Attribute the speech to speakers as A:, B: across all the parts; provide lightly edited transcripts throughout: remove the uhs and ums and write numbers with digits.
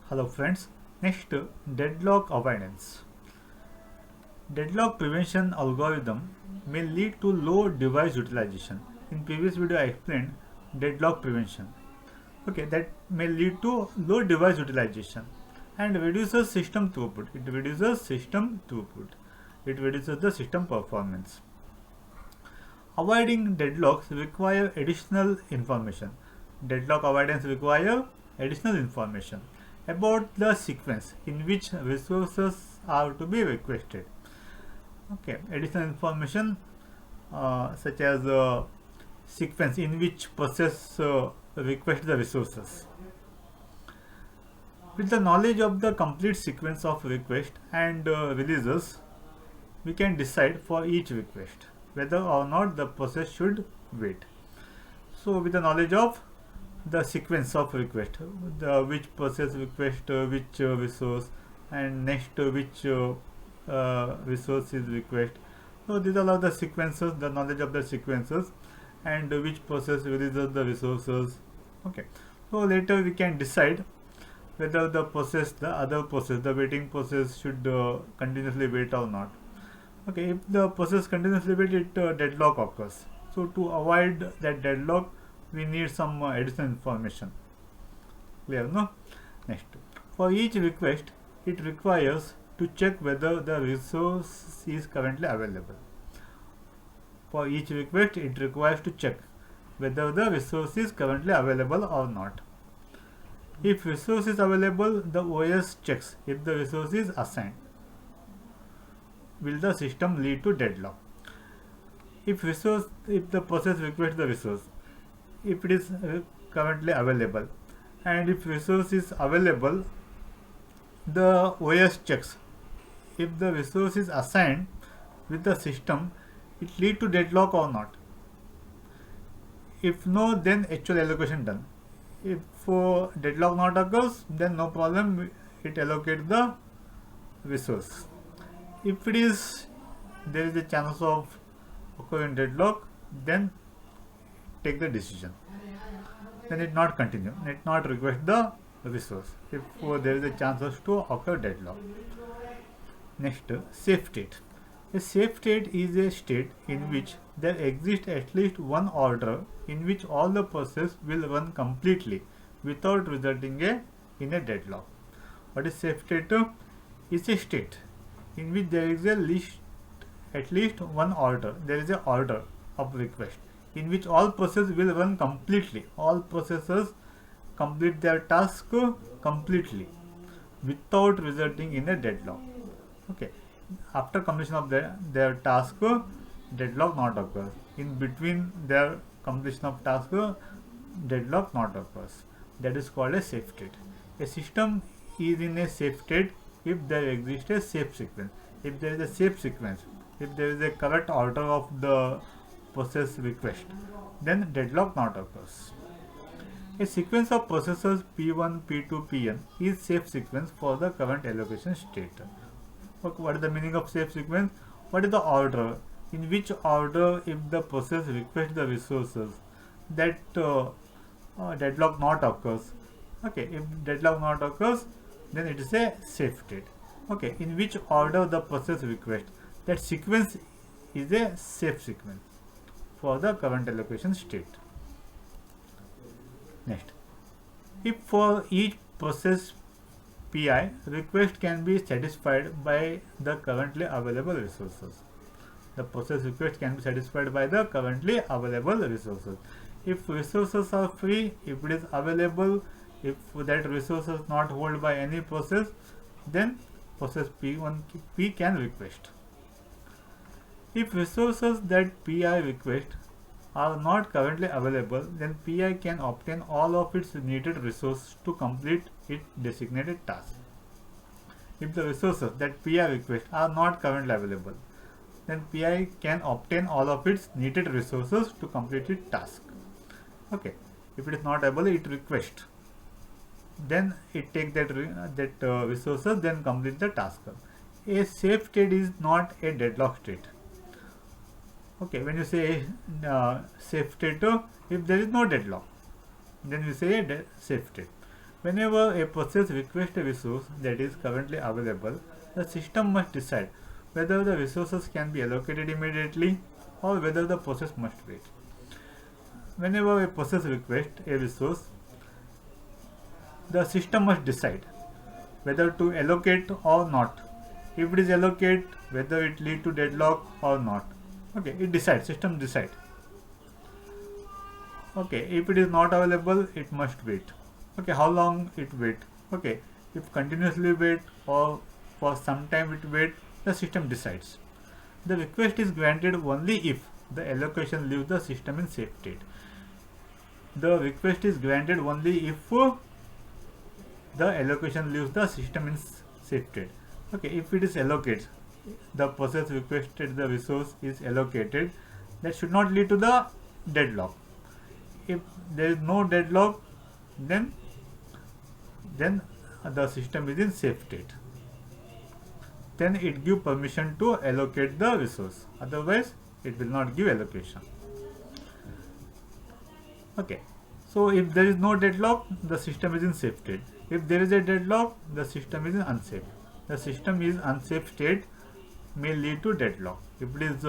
A: Hello friends. Next, deadlock avoidance. Deadlock prevention algorithm may lead to low device utilization. In previous video I explained deadlock prevention. Okay, that may lead to low device utilization and reduces system throughput. It reduces system throughput. It reduces the system performance. Avoiding deadlocks require additional information. Deadlock avoidance require additional information about the sequence in which resources are to be requested. Okay, additional information such as sequence in which process request the resources. With the knowledge of the complete sequence of request and releases, we can decide for each request whether or not the process should wait. So with the knowledge of the sequence of request, the which process request which resource, and next which resource is request. So these are all the sequences, the knowledge of the sequences, and which process releases the resources. Okay, so later we can decide whether the process, the other process, the waiting process should continuously wait or not. Okay, if the process continuously wait, it deadlock occurs. So to avoid that deadlock, we need some additional information. Clear, no? Next, for each request, it requires to check whether the resource is currently available. For each request, it requires to check whether the resource is currently available or not. If resource is available, the OS checks if the resource is assigned. Will the system lead to deadlock? If the process requests the resource, if it is currently available, and if resource is available, the OS checks if the resource is assigned with the system, it lead to deadlock or not. If no, then actual allocation done. If deadlock not occurs, then no problem, it allocates the resource. If it is, there is a chance of occurring deadlock, then take the decision. Then it not continue, it not request the resource if there is a chance to occur deadlock. Next, safe state. A safe state is a state in which there exists at least one order in which all the process will run completely without resulting in a deadlock. What is safe state? Is a state in which there is at least one order. There is a order of request in which all processes will run completely. All processes complete their task completely without resulting in a deadlock. Okay, after completion of their task, deadlock not occurs. In between their completion of task, deadlock not occurs. That is called a safe state. A system is in a safe state if there exists a safe sequence. If there is a safe sequence, if there is a correct order of the process request, then deadlock not occurs. A sequence of processes P1, P2, Pn is safe sequence for the current allocation state. Okay, what is the meaning of safe sequence? What is the order? In which order, if the process requests the resources, that deadlock not occurs. Okay, if deadlock not occurs, then it is a safe state. Okay, in which order the process requests, that sequence is a safe sequence for the current allocation state. Next, if for each process Pi, request can be satisfied by the currently available resources. The process request can be satisfied by the currently available resources. If resources are free, if it is available, if that resource is not held by any process, then process P can request. If resources that Pi request are not currently available, then Pi can obtain all of its needed resources to complete its designated task. If the resources that Pi request are not currently available, then Pi can obtain all of its needed resources to complete its task. Okay, if it is not able, it request. Then it take that resources, then complete the task. A safe state is not a deadlock state. Okay, when you say safe state, if there is no deadlock, then you say a safe state. Whenever a process requests a resource that is currently available, the system must decide whether the resources can be allocated immediately or whether the process must wait. Whenever a process requests a resource, the system must decide whether to allocate or not. If it is allocate, whether it lead to deadlock or not. Okay, it decides, system decide. Okay, if it is not available, it must wait. Okay, how long it wait? Okay, if continuously wait or for some time it wait, the system decides. The request is granted only if the allocation leaves the system in safe state. The request is granted only if the allocation leaves the system in safe state. Okay, if it is allocated, the process requested the resource is allocated, that should not lead to the deadlock. If there is no deadlock, then the system is in safe state. Then it gives permission to allocate the resource. Otherwise, it will not give allocation. Okay. So if there is no deadlock, the system is in safe state. If there is a deadlock, the system is in unsafe. The system is unsafe state may lead to deadlock. If it is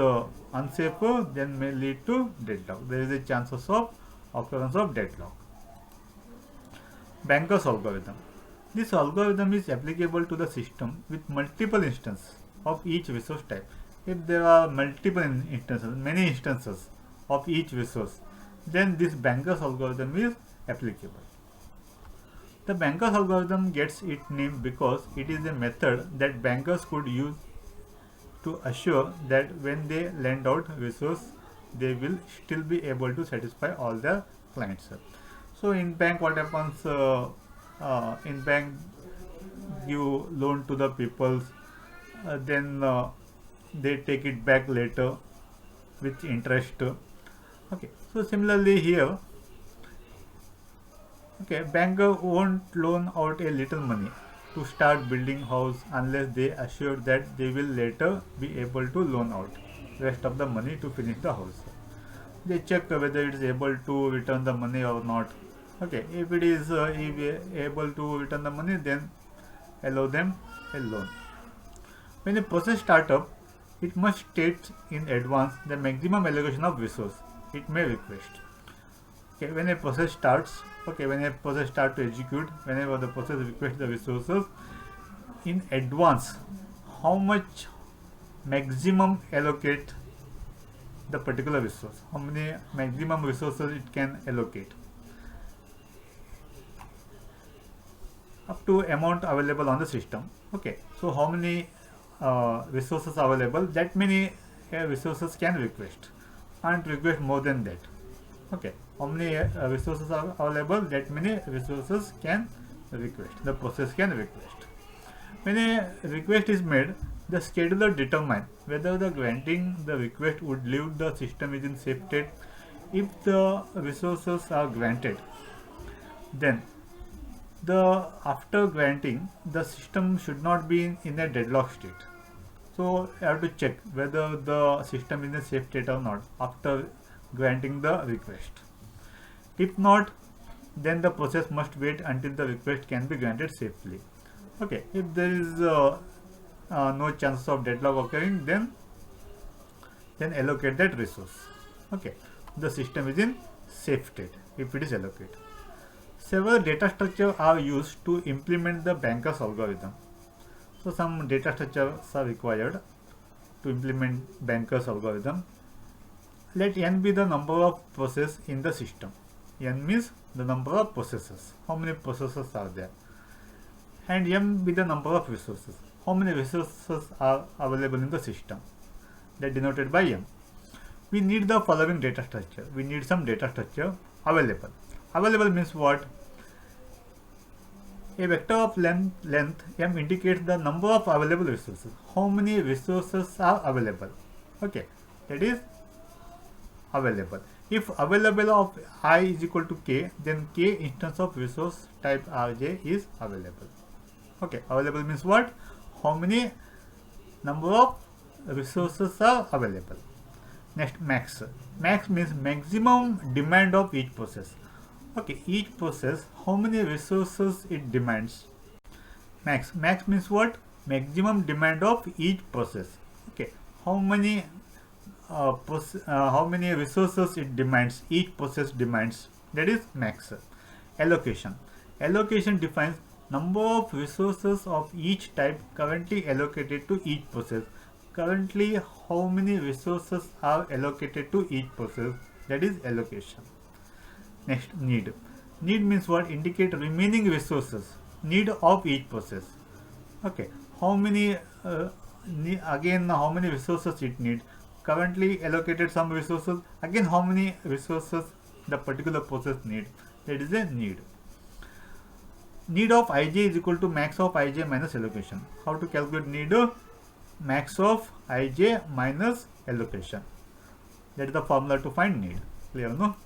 A: unsafe, then may lead to deadlock. There is a chances of occurrence of deadlock. Banker's algorithm. This algorithm is applicable to the system with multiple instances of each resource type. If there are multiple instances, many instances of each resource, then this Banker's algorithm is applicable. The Banker's algorithm gets its name because it is a method that bankers could use to assure that when they lend out resource, they will still be able to satisfy all their clients. So in bank, what happens? In bank, you loan to the people, then they take it back later with interest. Okay, so similarly here, okay, banker won't loan out a little money to start building house unless they assure that they will later be able to loan out rest of the money to finish the house. They check whether it is able to return the money or not. Okay, if it is able to return the money, then allow them a loan. When a process starts up, it must state in advance the maximum allocation of resource it may request. Okay, when a process starts, okay, when a process starts to execute, whenever the process requests the resources, in advance, how much maximum allocate the particular resource, how many maximum resources it can allocate, up to amount available on the system. Okay, so how many resources available, that many resources can request, and request more than that. Okay, how many resources are available, that many resources can request, the process can request. When a request is made, the scheduler determines whether the granting the request would leave the system is in safe state. If the resources are granted, then after granting, the system should not be in a deadlock state. So you have to check whether the system is in a safe state or not after granting the request. If not, then the process must wait until the request can be granted safely. Okay, if there is no chance of deadlock occurring, then allocate that resource. Okay, the system is in safe state if it is allocated. Several data structures are used to implement the Banker's algorithm. So some data structures are required to implement Banker's algorithm. Let n be the number of processes in the system. N means the number of processes. How many processes are there? And m be the number of resources. How many resources are available in the system? That denoted by m. We need the following data structure. We need some data structure available. Available means what? A vector of length m indicates the number of available resources. How many resources are available? Okay, that is available. If available of I is equal to k, then k instance of resource type Rj is available. Okay, available means what? How many number of resources are available. Next, max. Max means maximum demand of each process. Okay, each process, how many resources it demands. Max means what? Maximum demand of each process. Okay, how many how many resources it demands, each process demands, that is max. Allocation. Allocation defines number of resources of each type currently allocated to each process. Currently, how many resources are allocated to each process, that is allocation. Next, need. Need means what? Indicate remaining resources, need of each process. Okay, how many again how many resources it needs. Currently allocated some resources, again how many resources the particular process need, that is a need. Need of ij is equal to max of ij minus allocation. How to calculate need? Max of ij minus allocation, that is the formula to find need. Clear, no?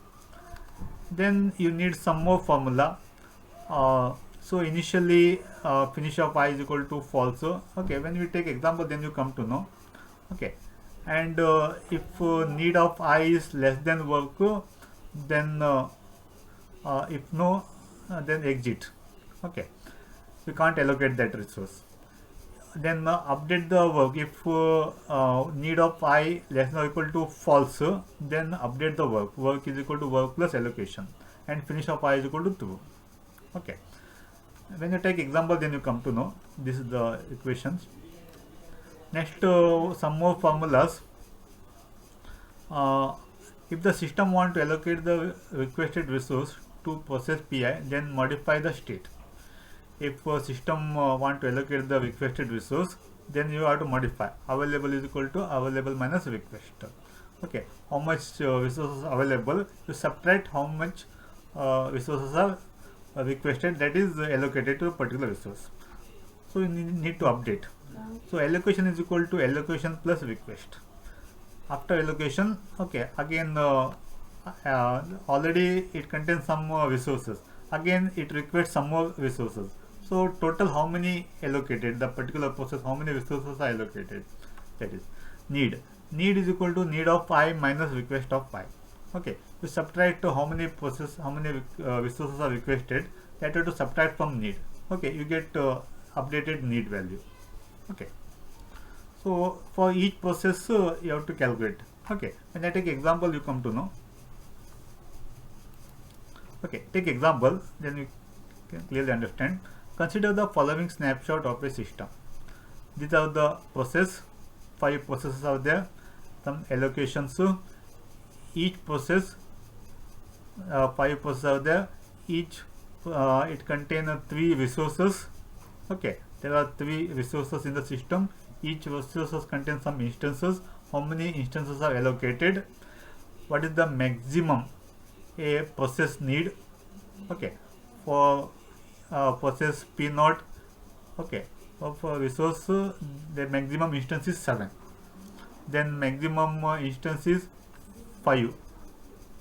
A: Then you need some more formula. So initially finish of I is equal to false. Okay, when we take example then you come to know. Okay, and if need of I is less than work, then if no, then exit. Okay, we can't allocate that resource. Then update the work. If need of I less than or equal to false, then update the work. Work is equal to work plus allocation, and finish of I is equal to true. Okay, when you take example then you come to know. This is the equations. Next, some more formulas. If the system want to allocate the requested resource to process pi, then modify the state. If system want to allocate the requested resource, then you have to modify. Available is equal to available minus request. Okay, how much resources available, you subtract how much resources are requested, that is allocated to a particular resource. So you need to update. So allocation is equal to allocation plus request. After allocation, okay, again already it contains some more resources, again it requires some more resources. So total how many allocated, the particular process how many resources are allocated, that is need. Need is equal to need of I minus request of I. Okay, you subtract how many process, how many resources are requested, that you have to subtract from need. Okay, you get updated need value. Okay, so for each process you have to calculate. Okay, when I take example you come to know. Okay, take example, then you can clearly understand. Consider the following snapshot of a system. These are the process, 5 processes are there, some allocations. Each process, 5 processes are there, each it contains 3 resources. Okay, there are 3 resources in the system, each resources contains some instances. How many instances are allocated, what is the maximum a process need. Okay, for process P naught, okay, of resource the maximum instance is 7, then maximum instance is 5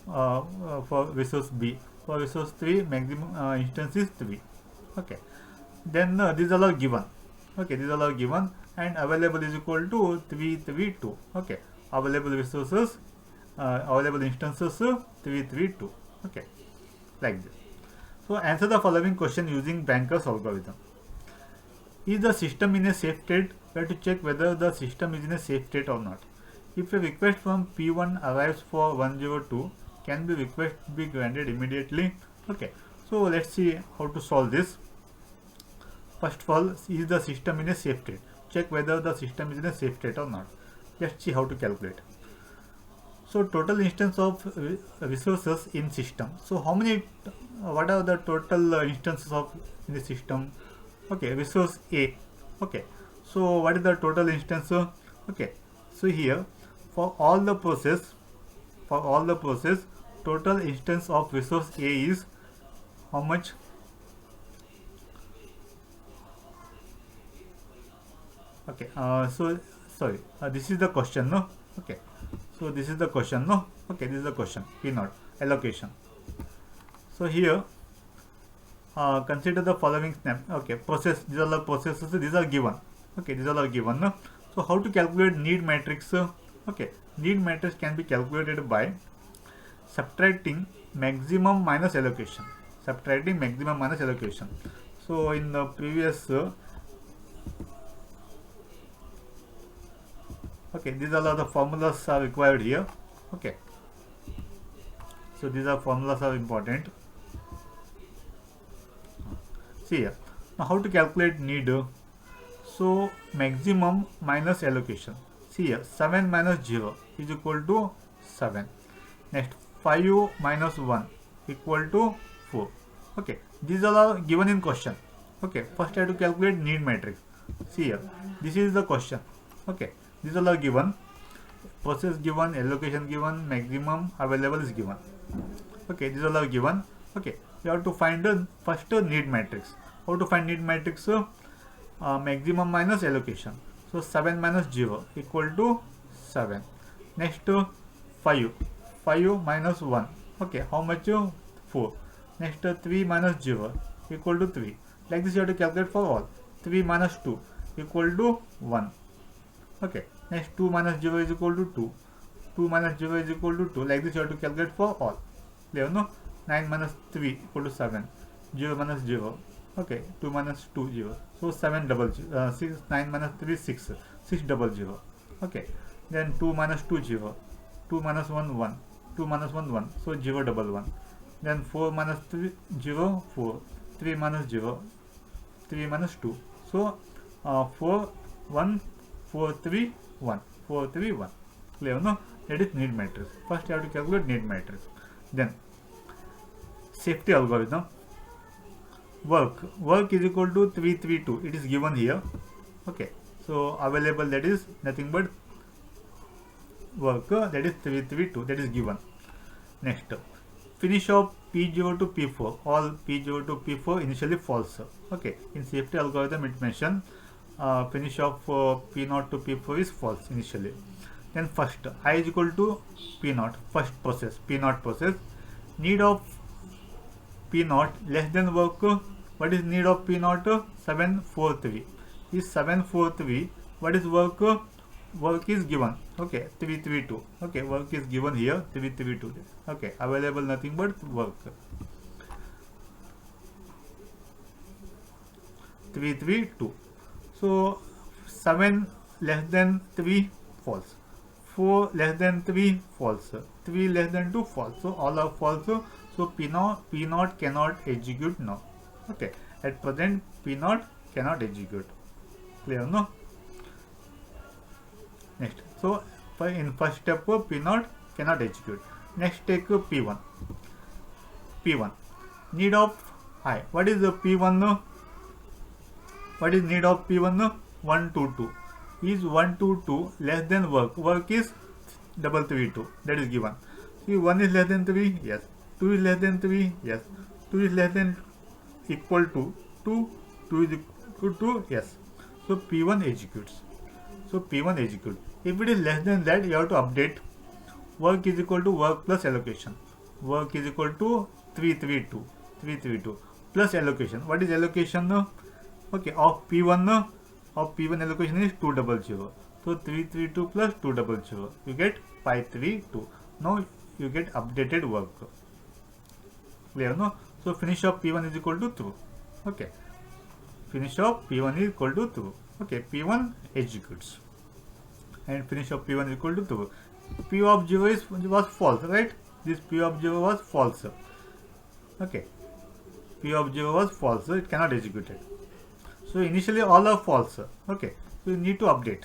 A: for resource B. For resource 3 maximum instance is 3. Okay, then these all are given. Okay, these all are given, and available is equal to 332. Okay, available resources, available instances 332. Okay, like this. So answer the following question using Banker's algorithm. Is the system in a safe state? We have to check whether the system is in a safe state or not. If a request from P1 arrives for 102, can the request be granted immediately? Okay, so let's see how to solve this. First of all, is the system in a safe state? Check whether the system is in a safe state or not. Let's see how to calculate. So total instance of resources in system. So how many, what are the total instances of in the system? Okay, resource A. Okay, so what is the total instance? Okay, so here for all the process, total instance of resource A is how much? Okay, so sorry, this is the question, no? Okay, so this is the question, no? Okay, this is the question, P naught, allocation. So here, consider the following snap. Okay, process, these are the processes, these are given. Okay, these all are given, no? So how to calculate need matrix? Okay, need matrix can be calculated by subtracting maximum minus allocation. Subtracting maximum minus allocation. So in the previous okay, these are the formulas are required here. Okay, so these are formulas are important. See here, now how to calculate need. So maximum minus allocation. See here, 7 minus 0 is equal to 7. Next, 5 minus 1 equal to 4. Okay, these all are given in question. Okay, first I have to calculate need matrix. See here, this is the question. Okay, these all are given. Process given, allocation given, maximum available is given. Okay, these all are given. Okay, you have to find the first need matrix. How to find need matrix? Maximum minus allocation. So 7 minus 0 equal to 7. Next 5 minus 1. Okay, how much? 4. Next 3 minus 0 equal to 3. Like this you have to calculate for all. 3 minus 2 equal to 1. Okay, next 2 minus 0 is equal to 2. 2 minus 0 is equal to 2. Like this you have to calculate for all. Clear, no? 9 minus 3 equal to 7. 0 minus 0. Okay, 2 minus 2, 0. So 7 double 6, 9 minus 3, 6. 6 double 0. Okay, then 2 minus 2, 0. 2 minus 1, 1. 2 minus 1, 1. So 0 double 1. Then 4 minus 3, 0, 4. 3 minus 0. 3 minus 2. So 4, 1, 4, 3, 1. 4, 3, 1. Clear, no? That is need matrix. First you have to calculate need matrix. Then safety algorithm. Work is equal to 332. It is given here. Okay, so available, that is nothing but work, that is 332, that is given. Next, finish of P0 to P4. All P0 to P4 initially false. Okay, in safety algorithm it mentioned finish of P0 to P4 is false initially. Then first, I is equal to P0, first process, P0 process. Need of P0 less than work. What is need of P0? 743. Is 743. What is work? Work is given. Okay, 332. Okay, work is given here, 332. Okay, available nothing but work. 332. So 7 less than 3 false. 4 less than 3 false. 3 less than 2 false. So all are false. So P0 cannot execute now. Okay, at present P0 cannot execute. Clear, no? Next, so in first step P0 cannot execute. Next, take P1. P1 need of I. What is the P1? What is need of P1? 122. Is 122 less than work? Work is 332. That is given. See, 1 is less than 3. Yes. 2 is less than 3. Yes. 2 is less than equal to 2. 2 is equal to 2. Yes. So P1 executes. So P1 execute. If it is less than that, you have to update. Work is equal to work plus allocation. Work is equal to 332. 332 plus allocation. What is allocation? Okay, of P1 allocation is 200. So 332 plus 200. You get 532. Now you get updated work. Clear, no? So finish of P1 is equal to 2. Okay. Finish of P1 is equal to 2. Okay, P1 executes. And finish of P1 is equal to 2. P of 0 was false, right? This P of 0 was false. Okay. P of 0 was false, so it cannot execute it. So initially all are false. Okay. So you need to update.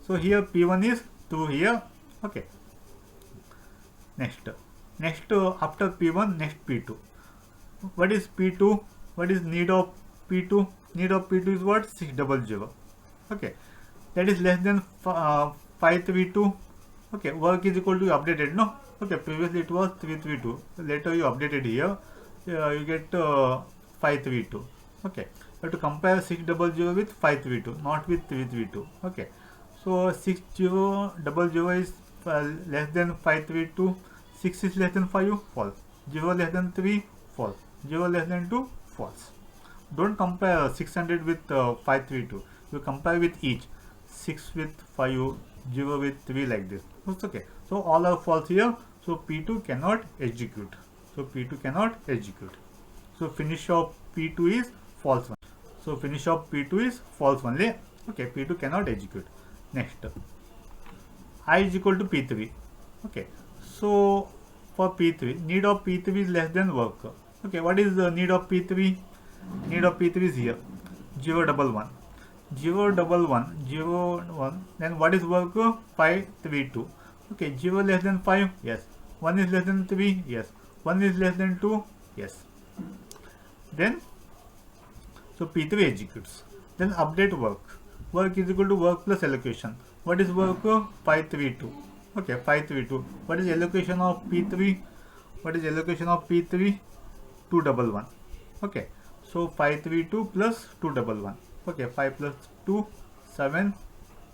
A: So here P1 is 2 here. Okay. Next after P1, next P2. What is P2? What is need of P2? Need of P2 is what? 600. Okay. That is less than 532. Okay. Work is equal to updated, no? Okay. Previously it was 332. Later you updated here. You get 532. Okay. You have to compare 600 with 532, not with 332. Okay. So 6000 is less than 532. 6 is less than 5, false. 0 less than 3, false. 0 less than 2, false. Don't compare 600 with 532. You compare with each. 6 with 5, 0 with 3, like this. That's okay. So all are false here. So P2 cannot execute. So P2 cannot execute. So finish of P2 is false one. So finish of P2 is false only. Okay, P2 cannot execute. Next, I is equal to P3. Okay, so for P3, need of P3 is less than work. Okay, what is the need of P3? Need of P3 is here 0 11 1 0 11 0 1. Then what is work? 5 3 2. Okay, 0 less than 5, yes. 1 is less than 3, yes. 1 is less than 2, yes. Then so P3 executes. Then update work. Work is equal to work plus allocation. What is work? 532. Okay, 532. What is allocation of P3? What is allocation of P3? 211. Okay, so 532 plus 211. Okay, 5 plus 2 7,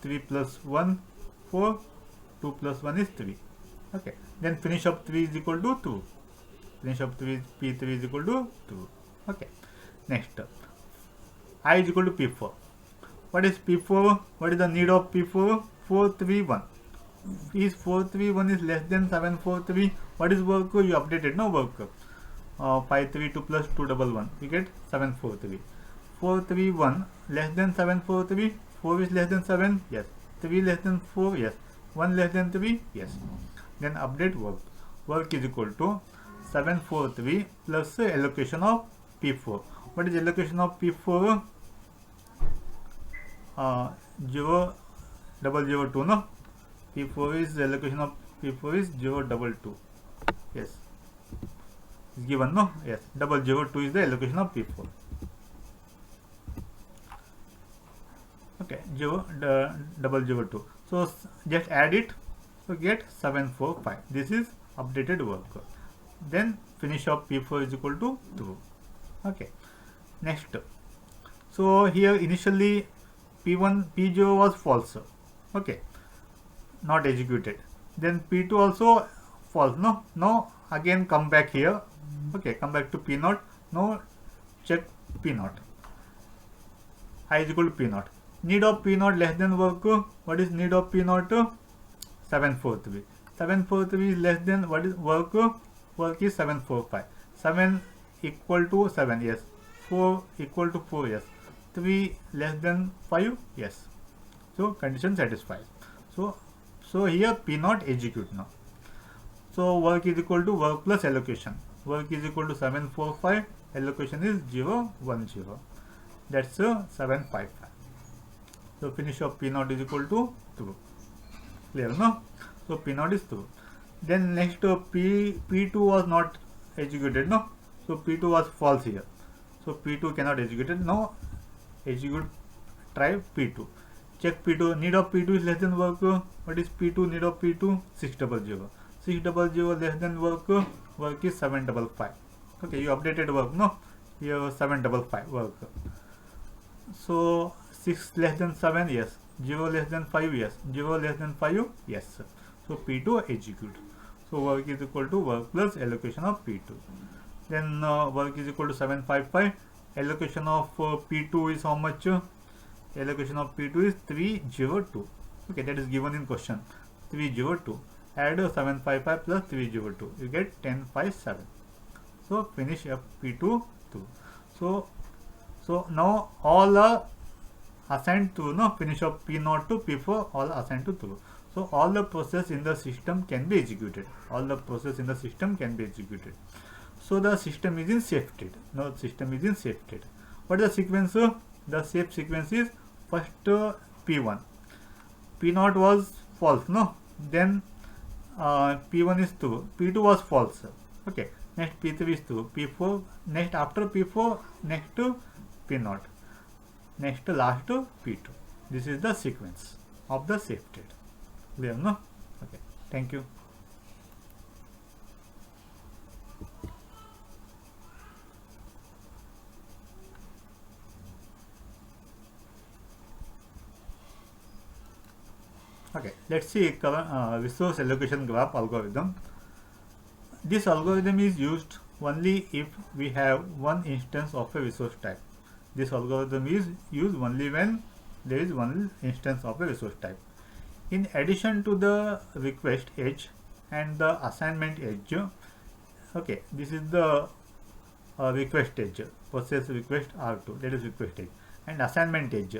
A: 3 plus 1 4, 2 plus 1 is 3. Okay, then finish of 3 is equal to 2. Finish of 3 P3 is equal to 2. Okay, next, I is equal to P4. What is P4? What is the need of P4? 431. Is 431 is less than 743? What is work? You updated, no work. 532 plus 211, we get 743. 431 less than 743. 4 is less than 7, yes. 3 less than 4, yes. 1 less than 3, yes. Then update work. Work is equal to 743 plus allocation of P4. What is allocation of P4? 0 002, no? P4 is allocation of P4 is 022. Yes, is given, no? Yes, 002 is the allocation of P4. Okay, 002. So just add it. So get 745. This is updated work. Then finish of P4 is equal to 2. Okay, next. So here initially P0 was false. Okay, not executed. Then P2 also false. No, no. Again come back here. Okay, come back to P0. No, check P0. I is equal to P0. Need of P0 less than work. What is need of P0? 743. 743 is less than what is work? Work is 745. 7 equal to 7, yes. 4 equal to 4, yes. 3 less than 5, yes. So condition satisfied. So here P0 execute now. So work is equal to work plus allocation. Work is equal to 745. Allocation is 010. That's 755. So finish of P0 is equal to 2. Clear, no? So P0 is 2. Then next P2 was not executed, no? So P2 was false here. So P2 cannot execute it. No, execute, try P2. Check P2. Need of P2 is less than work. What is P2? Need of P2? 600. 600 less than work. Work is 755. Okay, you updated work, no? Here 755 work. So 6 less than 7, yes. 0 less than 5, yes. 0 less than 5, yes. So P2 execute. So work is equal to work plus allocation of P2. Then work is equal to 755. Allocation of P2 is how much? Allocation of P2 is 302. Okay, that is given in question. 302. Add 755 plus 302. You get 1057. So finish up P2 2. So now all are assigned to, no, finish of P0 to P4 all assigned to true. So all the process in the system can be executed. All the process in the system can be executed. So the system is in safe state. Now system is in safe state. What is the sequence? The safe sequence is first P1. P0 was false, no? Then P1 is 2. P2 was false. Okay. Next P3 is 2. P4. Next after P4. Next P0. Next last P2. This is the sequence of the safe state. Clear, no? Okay. Thank you. Okay, let's see resource allocation graph algorithm. This algorithm is used only if we have one instance of a resource type. This algorithm is used only when there is one instance of a resource type. In addition to the request H, and the assignment edge. Okay, this is the request edge, process request R2, that is request edge, and assignment edge.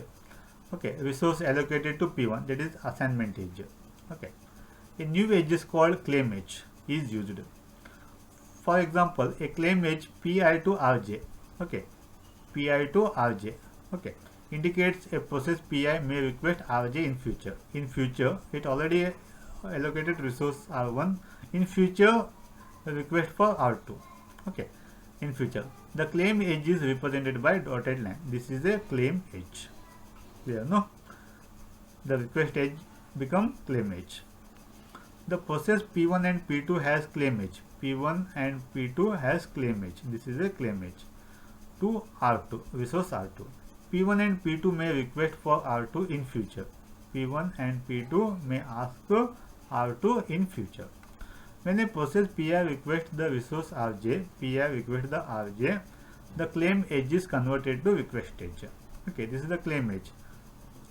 A: Okay, resource allocated to P1, that is assignment edge. Okay, a new edge is called claim edge is used. For example, a claim edge Pi to Rj. Okay, Pi to Rj. Okay, indicates a process Pi may request Rj in future. In future, it already allocated resource R1. In future, request for R2. Okay, in future, the claim edge is represented by dotted line. This is a claim edge. Clear, no? The request edge become claim edge. The process P1 and P2 has claim edge. P1 and P2 has claim edge. This is a claim edge to R2, resource R2. P1 and P2 may request for R2 in future. P1 and P2 may ask R2 in future. When a process Pi requests the resource Rj, Pi requests the Rj, the claim edge is converted to request edge. Okay, this is the claim edge.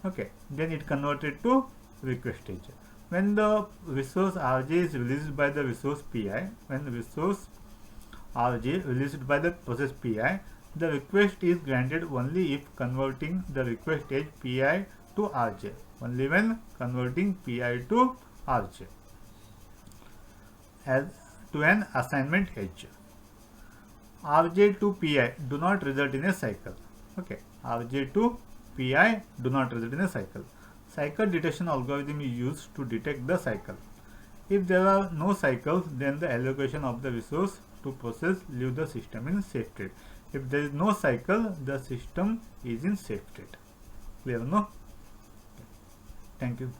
A: Okay, then it converted to request edge. When the resource Rj is released by the resource Pi, when the resource Rj released by the process Pi, the request is granted only if converting the request edge Pi to Rj. Only when converting Pi to Rj as to an assignment edge. Rj to Pi do not result in a cycle. Okay, Rj to Pi do not result in a cycle. Cycle detection algorithm is used to detect the cycle. If there are no cycles, then the allocation of the resource to process leave the system in safe state. If there is no cycle, the system is in safe state. Clear, no? Thank you.